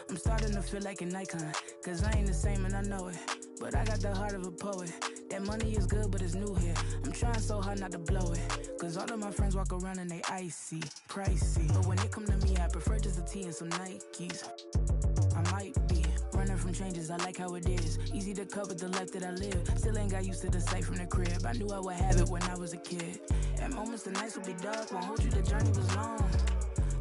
I'm starting to feel like an icon, cause I ain't the same and I know it. But I got the heart of a poet. That money is good, but it's new here. I'm trying so hard not to blow it, cause all of my friends walk around and they icy, pricey. But when it come to me, I prefer just a tee and some Nikes. I might be running from changes, I like how it is. Easy to cover the life that I live. Still ain't got used to the sight from the crib. I knew I would have it when I was a kid. At moments the nights would be dark, won't hold you, the journey was long.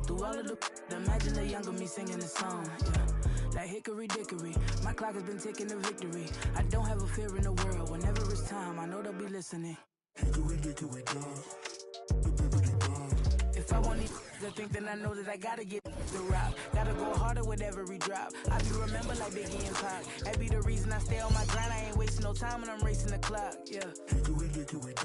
Through all of the imagine the younger me singing the song, yeah. Like hickory dickory, my clock has been ticking to victory. I don't have a fear in the world. Whenever it's time, I know they'll be listening. Hickory dickory if I want to think, then I know that I gotta get the rock. Gotta go harder with every drop. I be remember like Biggie and Pac. That be the reason I stay on my grind. I ain't wasting no time when I'm racing the clock, yeah. Hickory dickory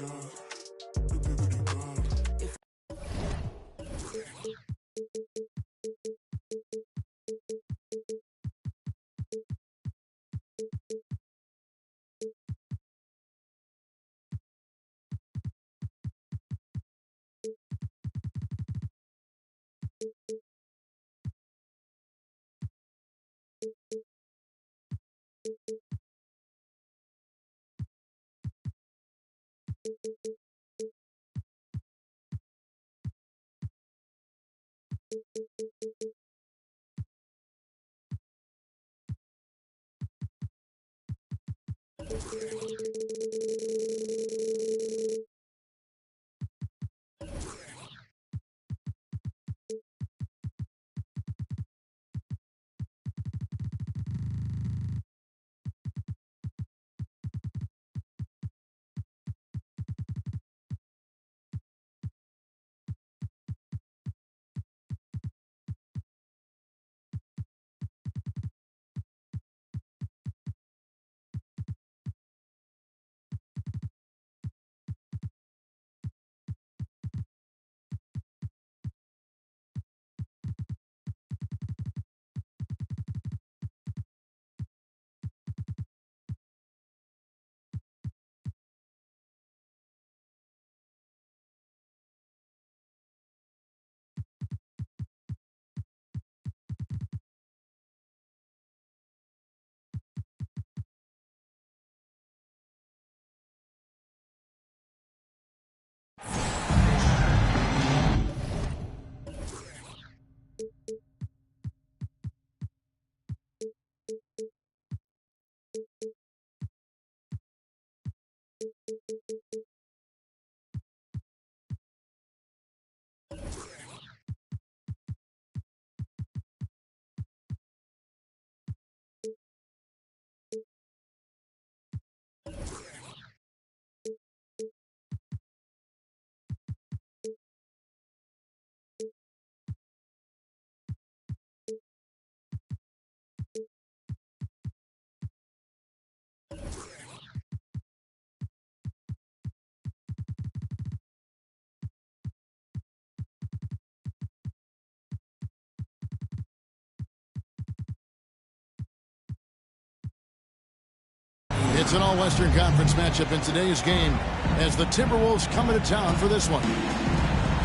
It's an all-Western Conference matchup in today's game as the Timberwolves come into town for this one.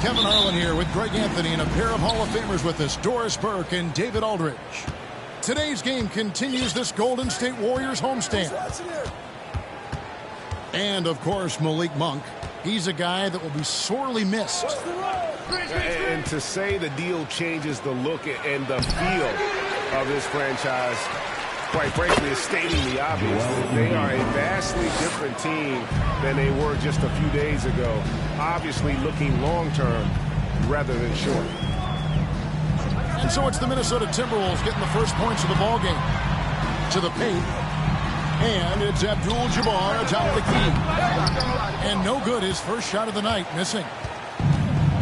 Kevin Harlan here with Greg Anthony and a pair of Hall of Famers with us, Doris Burke and David Aldridge. Today's game continues this Golden State Warriors homestand. And, of course, Malik Monk. He's a guy that will be sorely missed. And to say the deal changes the look and the feel of this franchise, quite frankly, is stating the obvious. They are a vastly different team than they were just a few days ago. Obviously looking long-term rather than short. And so it's the Minnesota Timberwolves getting the first points of the ballgame. To the paint. And it's Abdul-Jabbar atop the key. And no good, his first shot of the night, missing.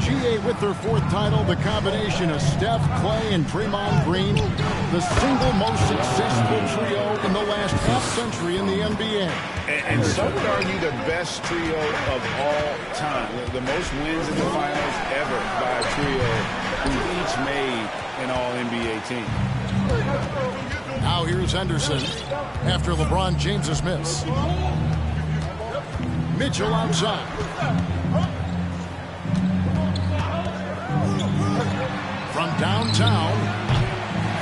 GA with their fourth title, the combination of Steph, Clay, and Draymond Green, the single most successful trio in the last half-century in the NBA. And some would argue the best trio of all time. The most wins in the finals ever by a trio who each made an all-NBA team. Now here's Henderson after LeBron James's miss. Mitchell outside. From downtown,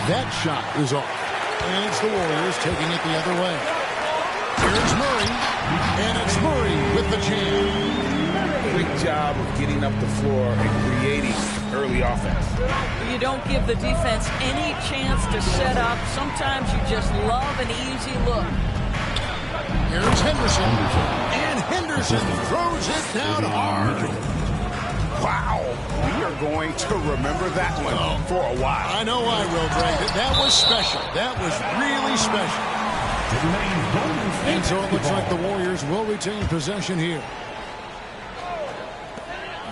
That shot is off. And it's the Warriors taking it the other way. Here's Murray. And it's Murray with the jam. Quick job of getting up the floor and creating early offense. You don't give the defense any chance to set up. Sometimes you just love an easy look. Here's Henderson. And Henderson throws it down hard. Wow. We are going to remember that one for a while. I know I will, Greg. That was special. That was really special. And so it looks like the Warriors will retain possession here.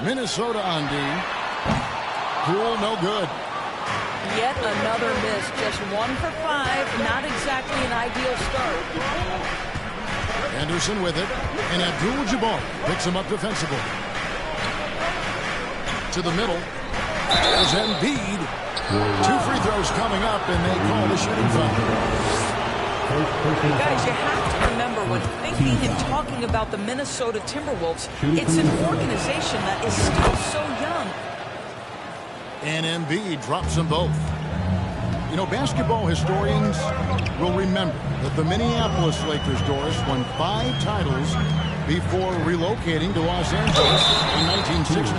Minnesota on D. Poole, no good. Yet another miss. Just 1 for 5. Not exactly an ideal start. Anderson with it. And Abdul-Jabbar picks him up defensively. To the middle. There's Embiid. 2 free throws coming up, and they call the shooting foul. Guys, you have to remember when thinking and talking about the Minnesota Timberwolves, it's an organization that is still so young. And Embiid drops them both. You know, basketball historians will remember that the Minneapolis Lakers, Doris, won 5 titles before relocating to Los Angeles in 1960.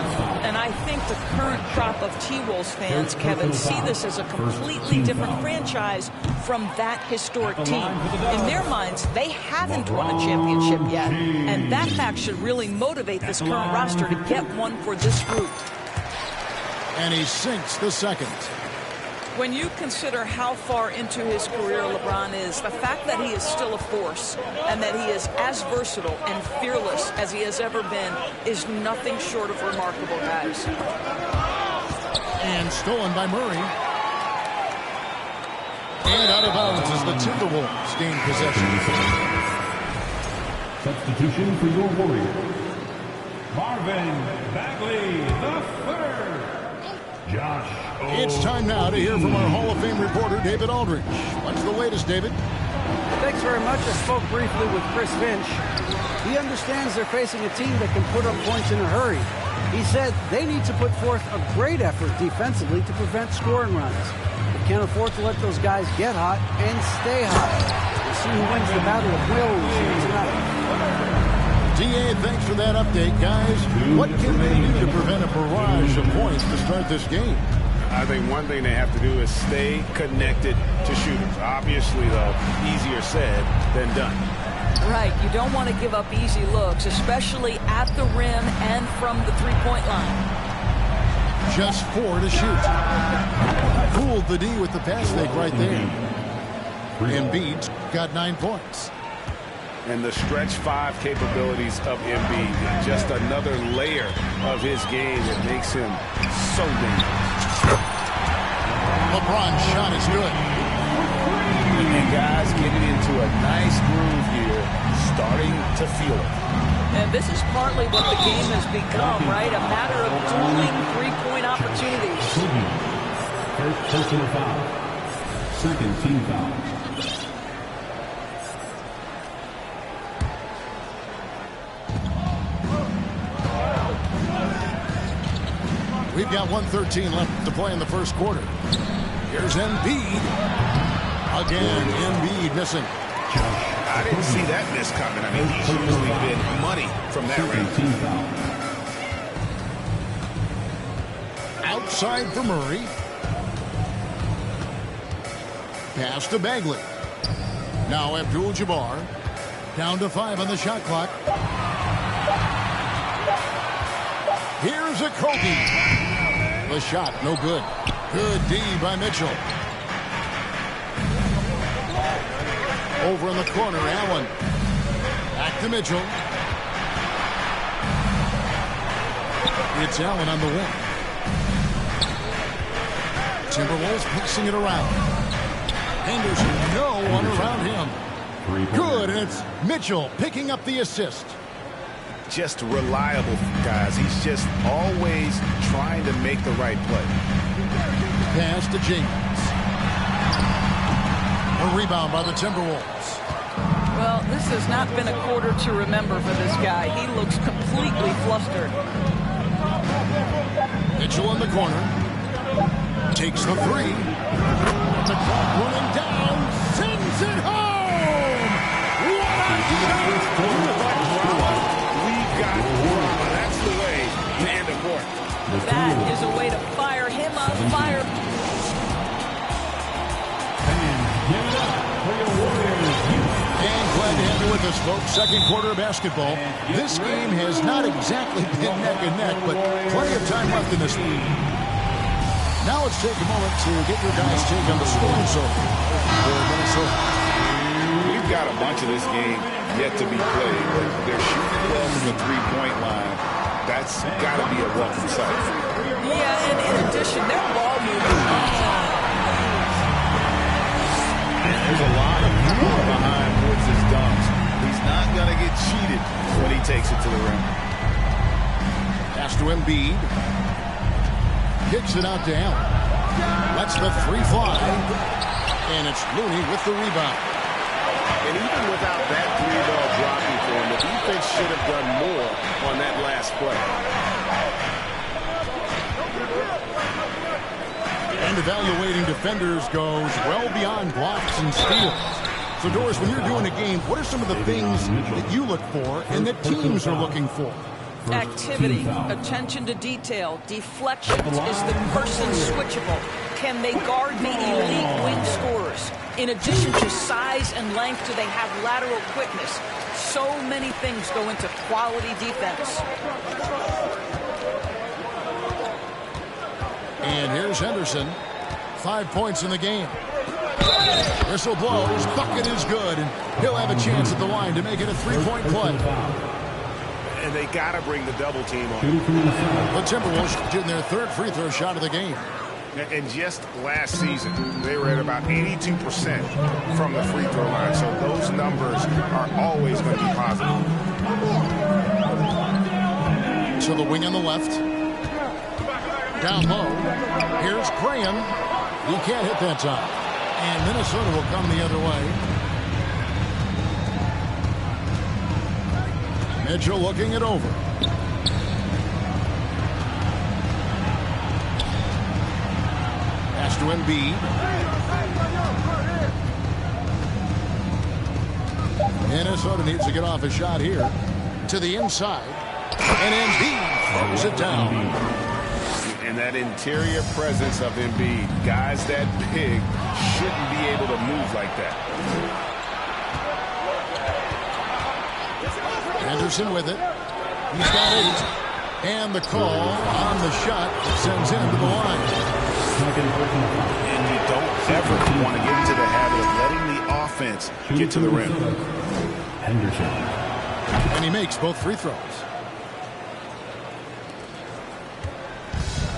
And I think the current crop of T-Wolves fans, Kevin, see this as a completely different franchise from that historic team. In their minds, they haven't won a championship yet. And that fact should really motivate this current roster to get one for this group. And he sinks the second. When you consider how far into his career LeBron is, the fact that he is still a force and that he is as versatile and fearless as he has ever been is nothing short of remarkable, guys. And stolen by Murray. And out of bounds as the Timberwolves gain possession. Substitution for your Warriors. Marvin Bagley, the third. Josh. It's time now to hear from our Hall of Fame reporter, David Aldridge. What's the latest, David? Thanks very much. I spoke briefly with Chris Finch. He understands they're facing a team that can put up points in a hurry. He said they need to put forth a great effort defensively to prevent scoring runs. They can't afford to let those guys get hot and stay hot. We'll see who wins the battle of wills here tonight. D.A., thanks for that update, guys. What can they do to prevent a barrage of points to start this game? I think one thing they have to do is stay connected to shooters. Obviously, though, easier said than done. Right, you don't want to give up easy looks, especially at the rim and from the three-point line. Just 4 to shoot. Fooled the D with the pass fake right there. Embiid's got 9 points. And the stretch 5 capabilities of Embiid, just another layer of his game that makes him so dangerous. LeBron's shot is good. And guys getting into a nice groove here, starting to feel it. And this is partly what the game has become, right? A matter of dueling three-point opportunities. First personal foul. Second team foul. We've got 1:13 left to play in the first quarter. Here's Embiid. Again, Embiid missing. I didn't see that miss coming. I mean, he's usually been money from that range. Outside for Murray. Pass to Bagley. Now Abdul-Jabbar. Down to 5 on the shot clock. Here's a Kobe. The shot, no good. Good D by Mitchell. Over in the corner, Allen. Back to Mitchell. It's Allen on the wing. Timberwolves passing it around. Henderson, no one around him. Good, and it's Mitchell picking up the assist. Just reliable, guys. He's just always trying to make the right play. Pass to James. A rebound by the Timberwolves. Well, this has not been a quarter to remember for this guy. He looks completely flustered. Mitchell in the corner. Takes the 3. the clock running down, sends it home! What a shot! We've got drama. That's the way to end a court. That is a way to fire him up, fire. Give it up for your Warriors. And glad to have you with us, folks. Second quarter of basketball. This game has not exactly been neck and neck, but plenty of time left in this one. Now let's take a moment to get your guys' take on the scoring so for Minnesota. We've got a bunch of this game yet to be played, but they're shooting well from the three-point line. That's got to be a welcome sight. Yeah, and in addition, their ball movement. There's a lot of power behind Woods' dunks. He's not going to get cheated when he takes it to the rim. Pass to Embiid. Kicks it out to Allen. Lets the three fly. And it's Looney with the rebound. And even without that three ball dropping for him, the defense should have done more on that last play. And evaluating defenders goes well beyond blocks and steals. So, Doris, when you're doing a game, what are some of the things that you look for and that teams are looking for? Activity, attention to detail, deflections. Is the person switchable? Can they guard the elite wing scorers? In addition to size and length, do they have lateral quickness? So many things go into quality defense. And here's Henderson. 5 points in the game. Whistle blows. Bucket is good. And he'll have a chance at the line to make it a three-point play. And they got to bring the double team on. The Timberwolves getting their third free throw shot of the game. And just last season, they were at about 82% from the free throw line. So those numbers are always going to be positive. To the wing on the left. Down low. Here's Graham. He can't hit that time. And Minnesota will come the other way. Mitchell looking it over. Pass to Embiid. Minnesota needs to get off a shot here. To the inside. And Embiid throws it down. And that interior presence of Embiid, guys that big shouldn't be able to move like that. Anderson with it. He's got 8. And the call on the shot sends him to the line. And you don't ever want to get into the habit of letting the offense get to the rim. Henderson. And he makes both free throws.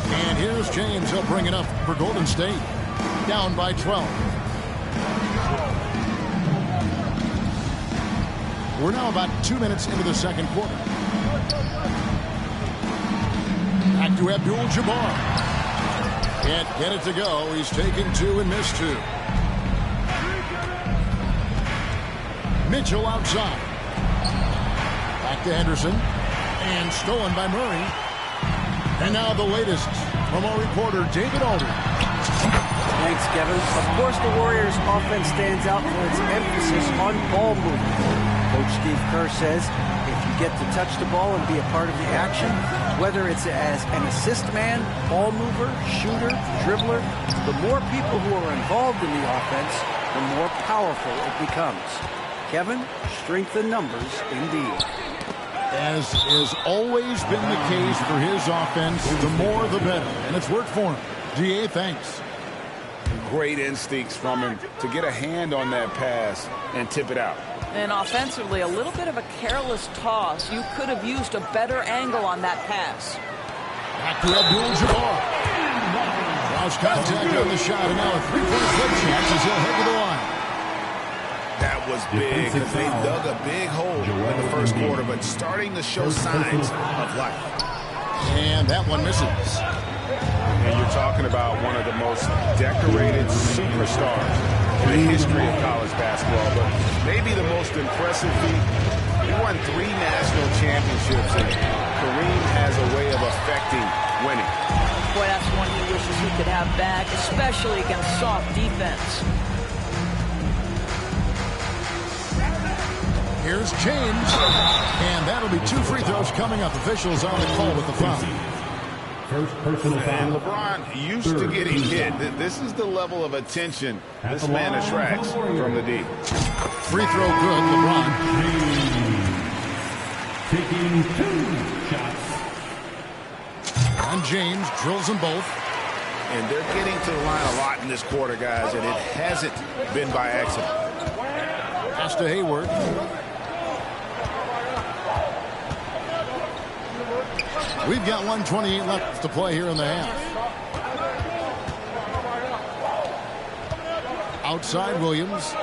And here's James. He'll bring it up for Golden State. Down by 12. We're now about 2 minutes into the second quarter. Back to Abdul-Jabbar. Can't get it to go. He's taken 2 and missed 2. Mitchell outside. Back to Henderson. And stolen by Murray. And now the latest from our reporter, David Aldridge. Thanks, Kevin. Of course, the Warriors' offense stands out for its emphasis on ball movement. Coach Steve Kerr says if you get to touch the ball and be a part of the action, whether it's as an assist man, ball mover, shooter, dribbler, the more people who are involved in the offense, the more powerful it becomes. Kevin, strength in numbers indeed. As has always been the case for his offense, the more the better. And it's worked for him. DA, thanks. Great instincts from him to get a hand on that pass and tip it out. And offensively, a little bit of a careless toss. You could have used a better angle on that pass. Back to Abdul-Jabbar. Lost contact on the shot, and now a three-point flip chance as he'll head to the line. That was big because they dug a big hole in the first quarter, but starting to show signs of life. And that one misses. And you're talking about one of the most decorated superstars in the history of college basketball, but maybe the most impressive feat. He won 3 national championships, and Kareem has a way of affecting winning. Boy, that's one he wishes he could have back, especially against soft defense. Here's James, and that'll be 2 free throws coming up. Officials on the call with the foul. First personal foul. And LeBron used to getting hit. This is the level of attention this man attracts from the D. Free throw good, LeBron. Taking 2 shots. And James drills them both. And they're getting to the line a lot in this quarter, guys, and it hasn't been by accident. Pass to Hayward. We've got 1:28 left to play here in the half. Outside Williams.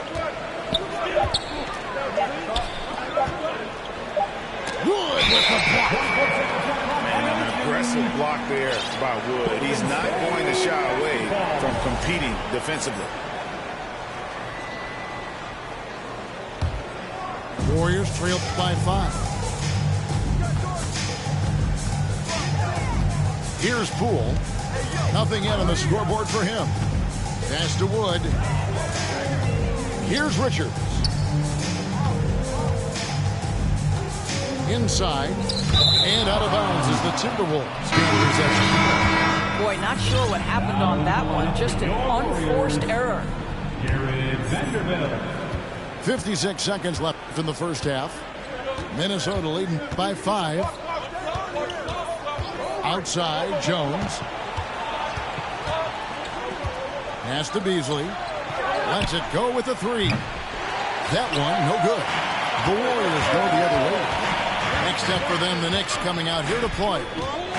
Wood with the block. Man, an aggressive block there by Wood. He's not going to shy away from competing defensively. Warriors trail by 5. Here's Poole. Nothing yet on the scoreboard for him. Pass to Wood. Here's Richards. Inside. And out of bounds is the Timberwolves. Boy, not sure what happened on that one. Just an unforced error. Jared Vanderbilt. 56 seconds left in the first half. Minnesota leading by 5. Outside, Jones. Pass to Beasley. Lets it go with a 3. That one, no good. The Warriors go the other way. Next up for them, the Knicks coming out here to play.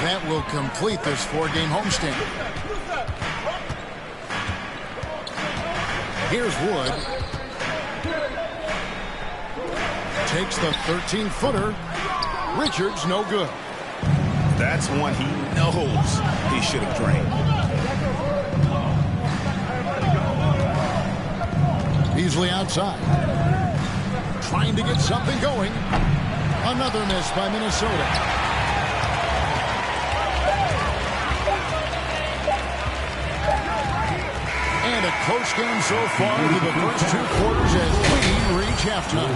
That will complete this 4-game homestand. Here's Wood. Takes the 13-footer. Richards, no good. That's one he knows he should have drained. Beasley outside. Trying to get something going. Another miss by Minnesota. And a close game so far through the first 2 quarters as we reach halftime.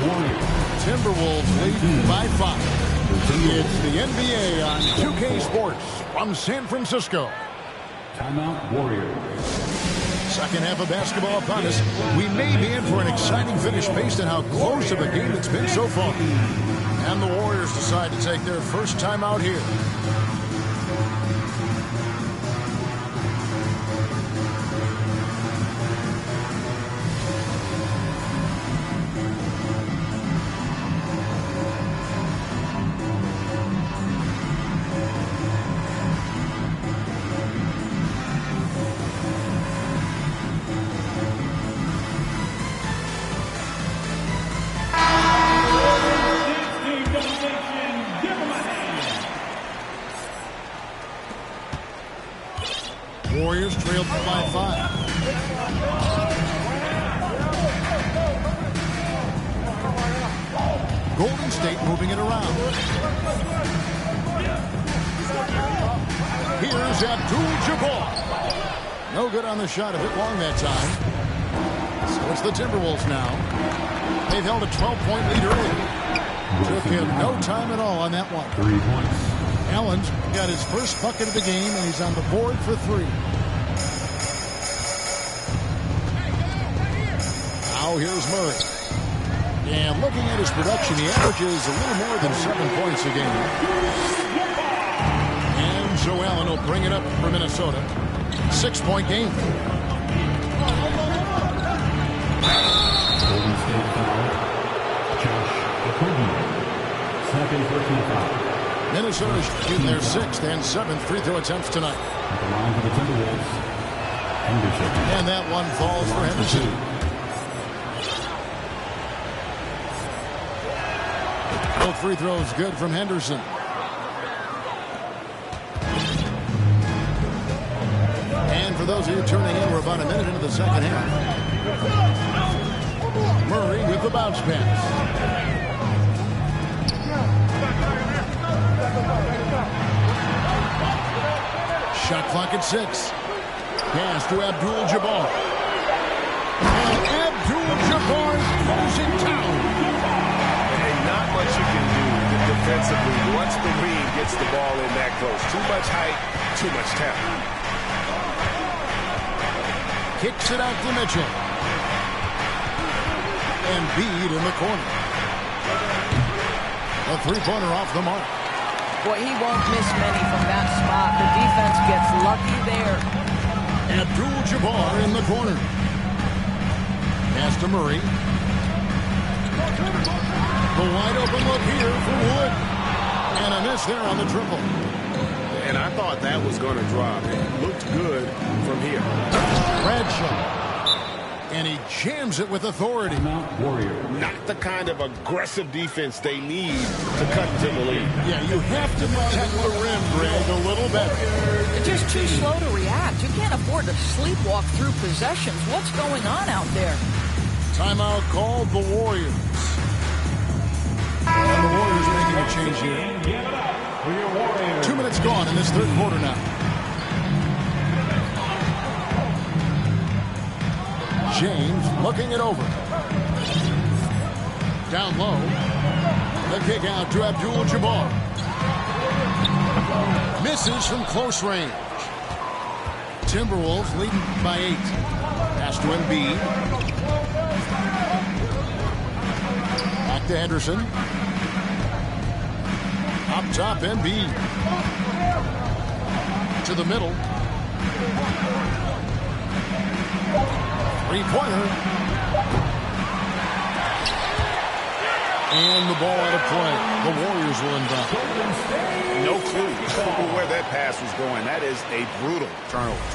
Timberwolves lead by 5. It's the NBA on 2K Sports from San Francisco. Timeout Warriors. Second half of basketball upon us. We may be in for an exciting finish based on how close of a game it's been so far. And the Warriors decide to take their first time out here. Warriors trailed by 5. Golden State moving it around. Here's Abdul-Jabbar. No good on the shot, a bit long that time. So it's the Timberwolves now. They've held a 12-point lead early. Took him no time at all on that one. 3 points. Allen's got his first bucket of the game, and he's on the board for 3. Now here's Murray. And looking at his production, he averages a little more than 7 points a game. And Joe Allen will bring it up for Minnesota. 6-point game. Golden State foul. Josh Okogie. Second personal foul. Minnesota's shooting their 6th and 7th free throw attempts tonight. At the line for the Timberwolves. Henderson. And that one falls for Henderson. Both free throws good from Henderson. And for those of you tuning in, we're about a minute into the second half. Murray with the bounce pass. Shot Clock at 6. Pass to Abdul-Jabbar. And Abdul-Jabbar throws it down. And not much you can do defensively once the lead gets the ball in that close. Too much height, too much talent. Kicks it out to Mitchell. And Bede in the corner. A three-pointer off the mark. Boy, he won't miss many from that spot. The defense gets lucky there. Abdul-Jabbar in the corner. Pass to Murray. The wide open look here for Wood. And a miss there on the triple. And I thought that was going to drop. It looked good from here. Bradshaw. And he jams it with authority. Not the kind of aggressive defense they need to cut into the lead. Yeah, you have to protect the rim, Greg, a little better. They're just too slow to react. You can't afford to sleepwalk through possessions. What's going on out there? Timeout called the Warriors. And the Warriors making a change here. 2 minutes gone in this third quarter now. James looking it over. Down low. The kick out to Abdul-Jabbar. Misses from close range. Timberwolves leading by 8. Pass to Embiid. Back to Henderson. Up top, Embiid. To the middle. Three-pointer. And the ball out of play. The Warriors will inbound. No clue where that pass was going. That is a brutal turnover.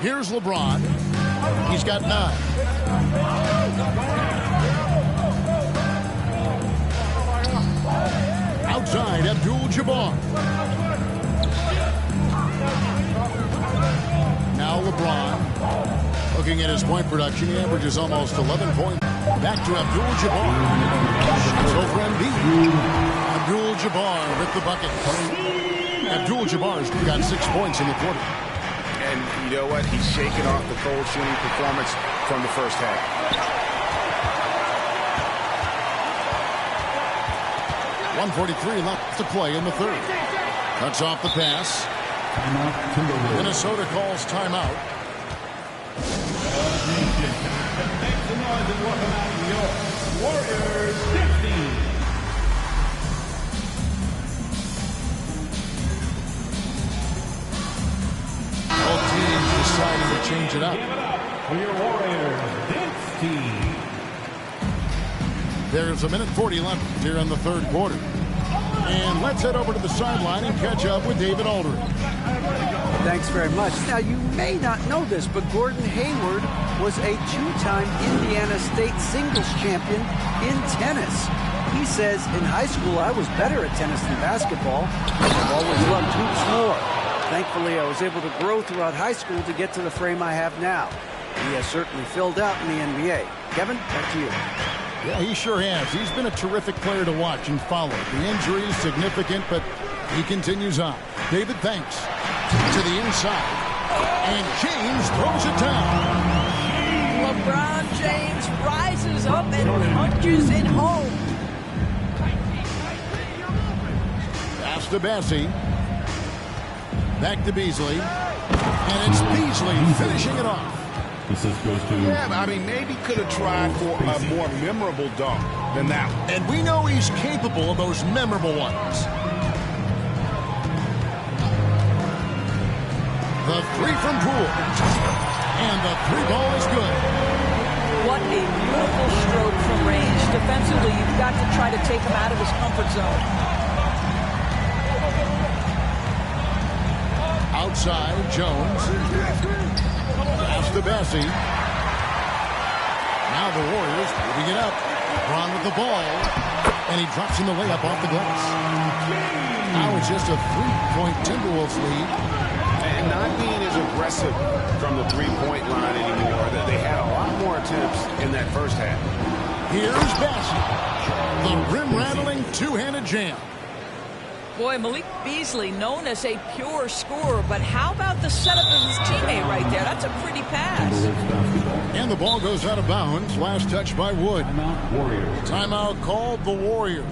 Here's LeBron. He's got 9. Outside, Abdul-Jabbar. Now LeBron, looking at his point production, he averages almost 11 points. Back to Abdul-Jabbar. It's over Embiid. Abdul-Jabbar with the bucket. Abdul-Jabbar's got 6 points in the quarter. And you know what? He's shaking off the cold shooting performance from the first half. .143 left to play in the third. Cuts off the pass. Minnesota calls timeout. Warriors 15. Both teams deciding to change it up. For your Warriors, this team. There's 1:40 left here in the third quarter. And let's head over to the sideline and catch up with David Aldridge. Thanks very much. Now, you may not know this, but Gordon Hayward was a 2-time Indiana State singles champion in tennis. He says, in high school, I was better at tennis than basketball. I've always loved hoops more. Thankfully, I was able to grow throughout high school to get to the frame I have now. He has certainly filled out in the NBA. Kevin, back to you. Yeah, he sure has. He's been a terrific player to watch and follow. The injury is significant, but he continues on. David, thanks. To the inside. And James throws it down. LeBron James rises up and punches it home. Pass to Bassie. Back to Beasley. And it's Beasley finishing it off. Yeah, I mean, maybe could have tried for a more memorable dunk than that one. And we know he's capable of those memorable ones. The three from Poole. And the three ball is good. What a beautiful stroke from range. Defensively, you've got to try to take him out of his comfort zone. Outside, Jones. Pass to Bassie. Now the Warriors moving it up. LeBron with the ball. And he drops in the layup off the glass. Now it's just a 3-point Timberwolves lead. And not being as aggressive from the three-point line anymore. They had a lot more attempts in that first half. Here's Bassie. The rim-rattling two-handed jam. Boy, Malik Beasley known as a pure scorer, but how about the setup of his teammate right there? That's a pretty pass. And the ball goes out of bounds. Last touch by Wood. Timeout, Warriors. Timeout called the Warriors.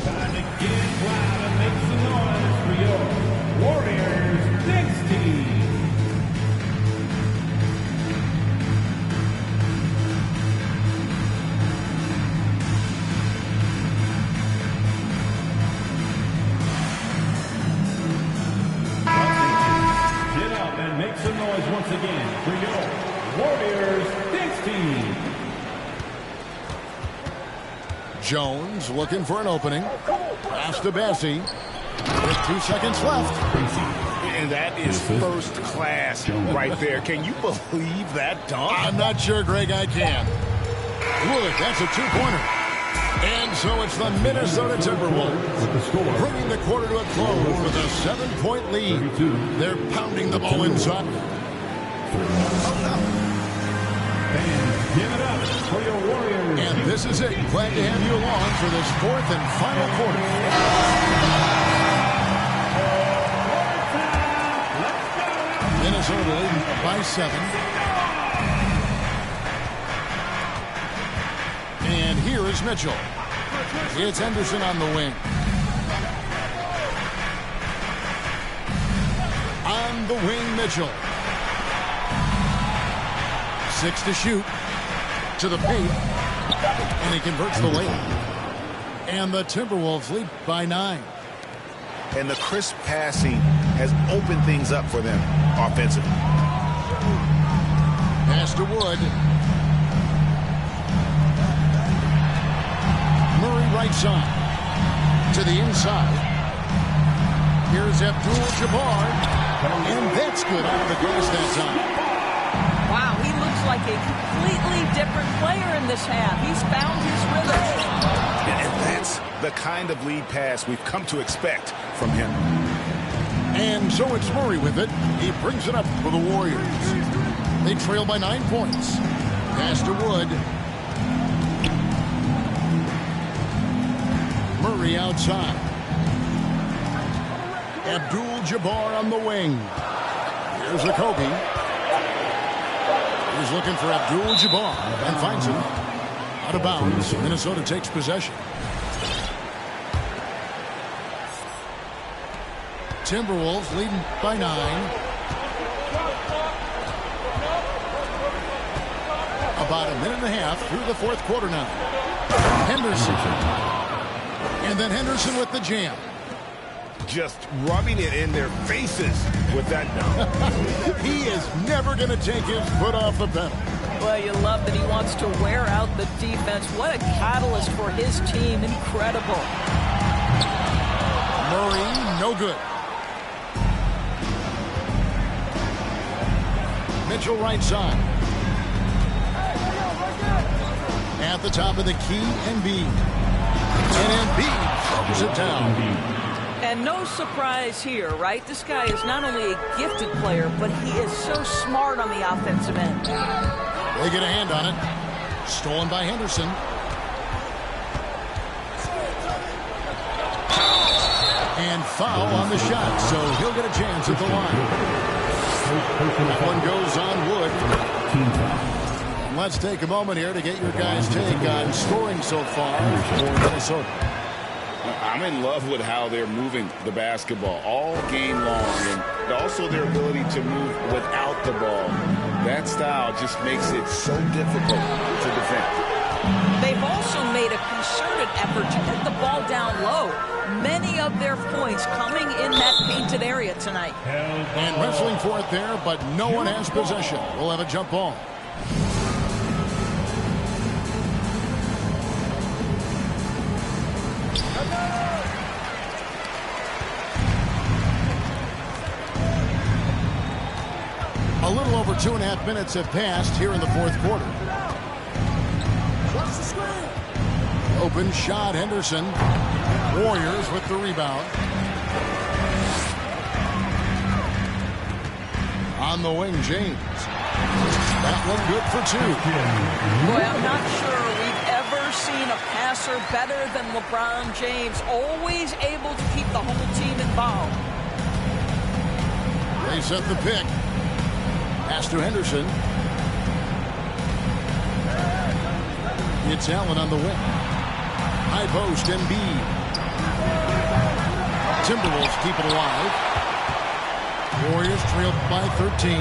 Time to get loud and make some noise for your Warriors next team. Make some noise once again for your Warriors next team. Jones looking for an opening. Pass to Bessie. With 2 seconds left. And that is first class right there. Can you believe that dunk? I'm not sure, Greg, I can. Wood, that's a two-pointer. And so it's the Minnesota Timberwolves bringing the quarter to a close with a 7-point lead. They're pounding the ball inside. Give it up for your Warriors. And this is it. Glad to have you along for this fourth and final quarter. Minnesota leading by 7. And here is Mitchell. It's Henderson on the wing. On the wing, Mitchell. 6 to shoot. To the paint. And he converts the layup. And the Timberwolves lead by 9. And the crisp passing has opened things up for them offensively. Pass to Wood. Murray right side. To the inside. Here's Abdul-Jabbar. And that's good out of the glass that time. Wow, he looks like a completely different player in this half. He's found his rhythm. And that's the kind of lead pass we've come to expect from him. And so it's Murray with it. He brings it up for the Warriors. They trail by 9 points. Pass to Wood. Murray outside. Abdul-Jabbar on the wing. Here's a Kobe. He's looking for Abdul-Jabbar and finds him. Out of bounds. Minnesota takes possession. Timberwolves leading by 9. About a minute and a half through the fourth quarter now. Henderson. And then Henderson with the jam. Just rubbing it in their faces with that dunk. He is never going to take his foot off the pedal. Well, you love that he wants to wear out the defense. What a catalyst for his team. Incredible. Murray, no good. Mitchell right side. At the top of the key, Embiid. And Embiid throws it down. And no surprise here, right? This guy is not only a gifted player, but he is so smart on the offensive end. They get a hand on it. Stolen by Henderson. And foul on the shot, so he'll get a chance at the line. That one goes on Wood. Let's take a moment here to get your guys' take on scoring so far for Minnesota. I'm in love with how they're moving the basketball all game long, and also their ability to move without the ball. That style just makes it so difficult to defend. They've also made a concerted effort to get the ball down low. Many of their points coming in that painted area tonight. And wrestling for it there, but no one has possession. We'll have a jump ball. A little over 2.5 minutes have passed here in the fourth quarter. Open shot, Henderson. Warriors with the rebound. On the wing, James. That one good for 2. Boy, I'm not sure we've ever seen a passer better than LeBron James, always able to keep the whole team involved. They set the pick. Pass to Henderson. It's Allen on the wing. High post, Embiid. Timberwolves keep it alive. Warriors trail by 13.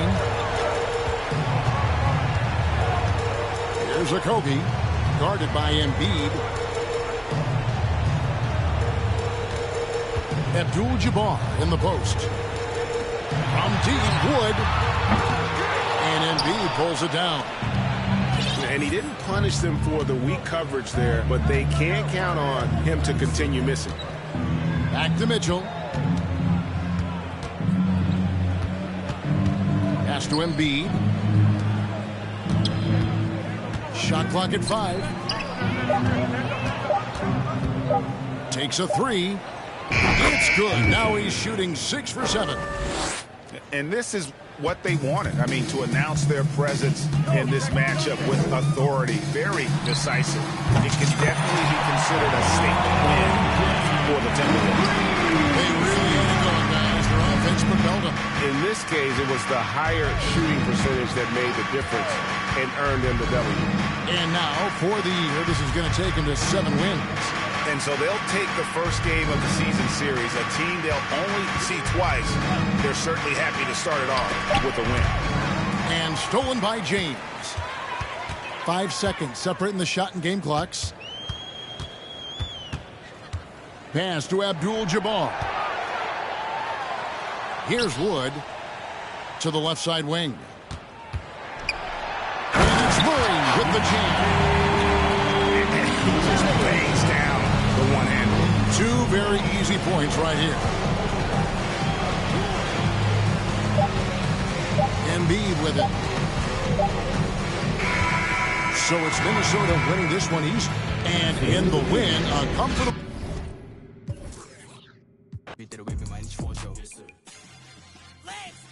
Here's a Kobe, guarded by Embiid. Abdul-Jabbar in the post. From deep, Wood. And Embiid pulls it down. And he didn't punish them for the weak coverage there, but they can't count on him to continue missing. Back to Mitchell. Pass to Embiid. Shot clock at 5. Takes a 3. It's good. Now he's shooting 6 for 7. And this is what they wanted. I mean, to announce their presence in this matchup with authority. Very decisive. It can definitely be considered a statement win for the Timberwolves. They really had it going, guys. Their offense propelled them. In this case, it was the higher shooting percentage that made the difference and earned them the W. And now, for the year, this is going to take them to 7 wins. And so they'll take the first game of the season series, a team they'll only see twice. They're certainly happy to start it off with a win. And stolen by James. 5 seconds separating the shot and game clocks. Pass to Abdul-Jabbar. Here's Wood to the left side wing. And it's Murray with the jam. Just lays down the one-hander. 2 very easy points right here. Embiid with it. So it's Minnesota winning this one east. And in the win, a comfortable...